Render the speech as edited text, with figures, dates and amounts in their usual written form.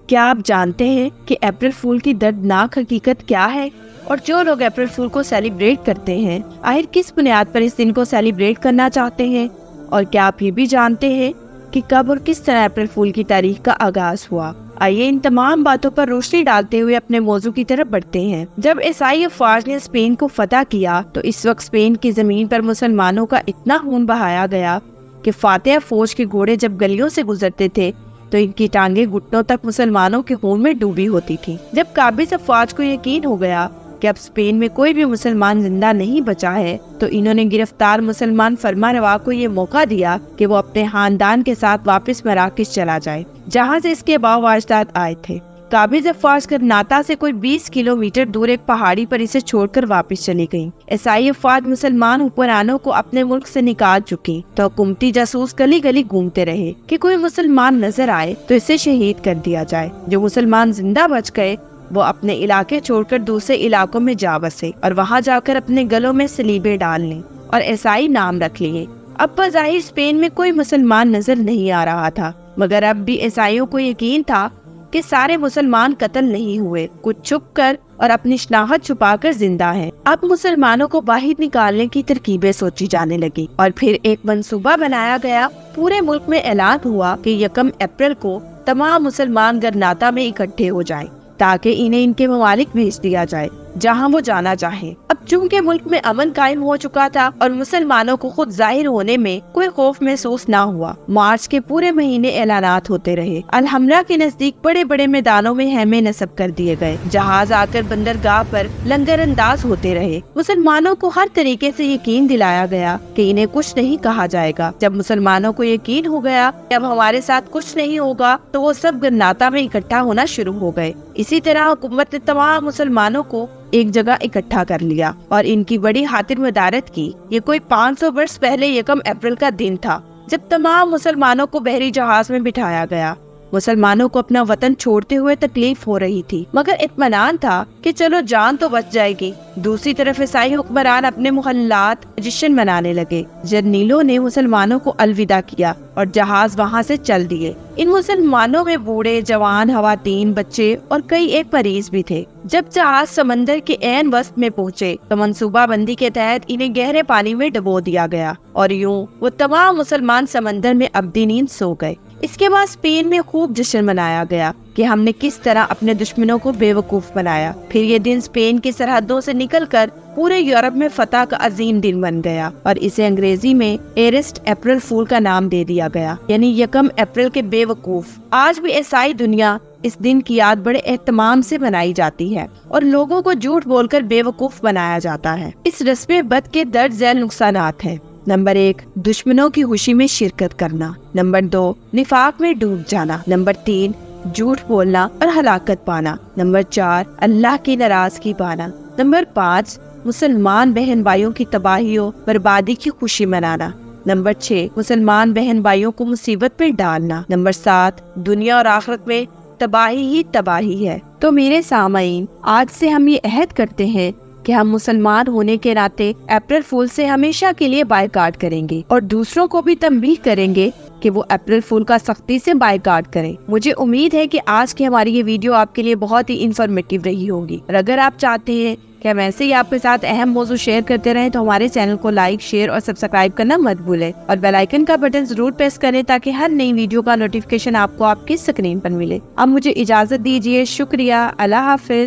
کیا آپ جانتے ہیں کہ اپریل فول کی دردناک حقیقت کیا ہے؟ اور جو لوگ اپریل فول کو سیلیبریٹ کرتے ہیں آخر کس بنیاد پر اس دن کو سیلیبریٹ کرنا چاہتے ہیں؟ اور کیا آپ یہ بھی جانتے ہیں کہ کب اور کس طرح اپریل فول کی تاریخ کا آغاز ہوا؟ آئیے ان تمام باتوں پر روشنی ڈالتے ہوئے اپنے موضوع کی طرف بڑھتے ہیں۔ جب عیسائی افواج نے اسپین کو فتح کیا تو اس وقت اسپین کی زمین پر مسلمانوں کا اتنا خون بہایا گیا کہ فاتح فوج کے گھوڑے جب گلیوں سے گزرتے تھے تو ان کی ٹانگیں گھٹنوں تک مسلمانوں کے خون میں ڈوبی ہوتی تھی۔ جب قابض افواج کو یقین ہو گیا کہ اب اسپین میں کوئی بھی مسلمان زندہ نہیں بچا ہے تو انہوں نے گرفتار مسلمان فرما روا کو یہ موقع دیا کہ وہ اپنے خاندان کے ساتھ واپس مراکش چلا جائے جہاں سے اس کے آباء و اجداد آئے تھے۔ قابض افواج کرناتا سے کوئی 20 کلومیٹر دور ایک پہاڑی پر اسے چھوڑ کر واپس چلی گئیں۔ عیسائی افواج مسلمان حکمرانوں کو اپنے ملک سے نکال چکی تو حکومتی جاسوس گلی گلی گھومتے رہے کہ کوئی مسلمان نظر آئے تو اسے شہید کر دیا جائے۔ جو مسلمان زندہ بچ گئے وہ اپنے علاقے چھوڑ کر دوسرے علاقوں میں جا بسے اور وہاں جا کر اپنے گلوں میں صلیبیں ڈال لیں اور عیسائی نام رکھ لیے۔ اب بظاہر اسپین میں کوئی مسلمان نظر نہیں آ رہا تھا، مگر اب بھی عیسائیوں کو یقین تھا کہ سارے مسلمان قتل نہیں ہوئے، کچھ چھپ کر اور اپنی شناخت چھپا کر زندہ ہیں۔ اب مسلمانوں کو باہر نکالنے کی ترکیبیں سوچی جانے لگی اور پھر ایک منصوبہ بنایا گیا۔ پورے ملک میں اعلان ہوا کہ یکم اپریل کو تمام مسلمان گرناتا میں اکٹھے ہو جائیں تاکہ انہیں ان کے ممالک بھیج دیا جائے جہاں وہ جانا چاہیں۔ اب چونکہ ملک میں امن قائم ہو چکا تھا اور مسلمانوں کو خود ظاہر ہونے میں کوئی خوف محسوس نہ ہوا، مارچ کے پورے مہینے اعلانات ہوتے رہے۔ الحمرا کے نزدیک بڑے بڑے میدانوں میں خیمے نصب کر دیے گئے، جہاز آ کر بندرگاہ پر لنگر انداز ہوتے رہے۔ مسلمانوں کو ہر طریقے سے یقین دلایا گیا کہ انہیں کچھ نہیں کہا جائے گا۔ جب مسلمانوں کو یقین ہو گیا کہ اب ہمارے ساتھ کچھ نہیں ہوگا تو وہ سب گرناتا میں اکٹھا ہونا شروع ہو گئے۔ اسی طرح حکومت نے تمام مسلمانوں کو ایک جگہ اکٹھا کر لیا اور ان کی بڑی خاطر مدارت کی۔ یہ کوئی 500 برس پہلے یکم اپریل کا دن تھا جب تمام مسلمانوں کو بحری جہاز میں بٹھایا گیا۔ مسلمانوں کو اپنا وطن چھوڑتے ہوئے تکلیف ہو رہی تھی مگر اطمینان تھا کہ چلو جان تو بچ جائے گی۔ دوسری طرف عیسائی حکمران اپنے محلات جشن منانے لگے۔ جرنیلوں نے مسلمانوں کو الوداع کیا اور جہاز وہاں سے چل دیے۔ ان مسلمانوں میں بوڑھے، جوان، خواتین، بچے اور کئی ایک مریض بھی تھے۔ جب جہاز سمندر کے عین وسط میں پہنچے تو منصوبہ بندی کے تحت انہیں گہرے پانی میں ڈبو دیا گیا اور یوں وہ تمام مسلمان سمندر میں ابدی نیند سو گئے۔ اس کے بعد اسپین میں خوب جشن منایا گیا کہ ہم نے کس طرح اپنے دشمنوں کو بے وقوف بنایا۔ پھر یہ دن اسپین کی سرحدوں سے نکل کر پورے یورپ میں فتح کا عظیم دن بن گیا اور اسے انگریزی میں ایرسٹ اپریل فول کا نام دے دیا گیا، یعنی یکم اپریل کے بے وقوف۔ آج بھی عیسائی دنیا اس دن کی یاد بڑے اہتمام سے منائی جاتی ہے اور لوگوں کو جھوٹ بول کر بے وقوف بنایا جاتا ہے۔ اس رسم بد کے درج ذیل نقصانات ہیں۔ نمبر 1، دشمنوں کی خوشی میں شرکت کرنا۔ نمبر 2، نفاق میں ڈوب جانا۔ نمبر 3، جھوٹ بولنا اور ہلاکت پانا۔ نمبر 4، اللہ کی ناراضگی پانا۔ نمبر 5، مسلمان بہن بھائیوں کی تباہی و بربادی کی خوشی منانا۔ نمبر 6، مسلمان بہن بھائیوں کو مصیبت میں ڈالنا۔ نمبر 7، دنیا اور آخرت میں تباہی ہی تباہی ہے۔ تو میرے سامعین، آج سے ہم یہ عہد کرتے ہیں کہ ہم مسلمان ہونے کے ناطے اپریل فول سے ہمیشہ کے لیے بائیکاٹ کریں گے اور دوسروں کو بھی تنبیہ کریں گے کہ وہ اپریل فول کا سختی سے بائیکاٹ کریں۔ مجھے امید ہے کہ آج کی ہماری یہ ویڈیو آپ کے لیے بہت ہی انفارمیٹیو رہی ہوگی، اور اگر آپ چاہتے ہیں کہ ہم ایسے ہی آپ کے ساتھ اہم موضوع شیئر کرتے رہیں تو ہمارے چینل کو لائک، شیئر اور سبسکرائب کرنا مت بھولیں اور بیل آئیکن کا بٹن ضرور پریس کریں تاکہ ہر نئی ویڈیو کا نوٹیفیکیشن آپ کو آپ کی اسکرین پر ملے۔ اب مجھے اجازت دیجیے، شکریہ، اللہ حافظ۔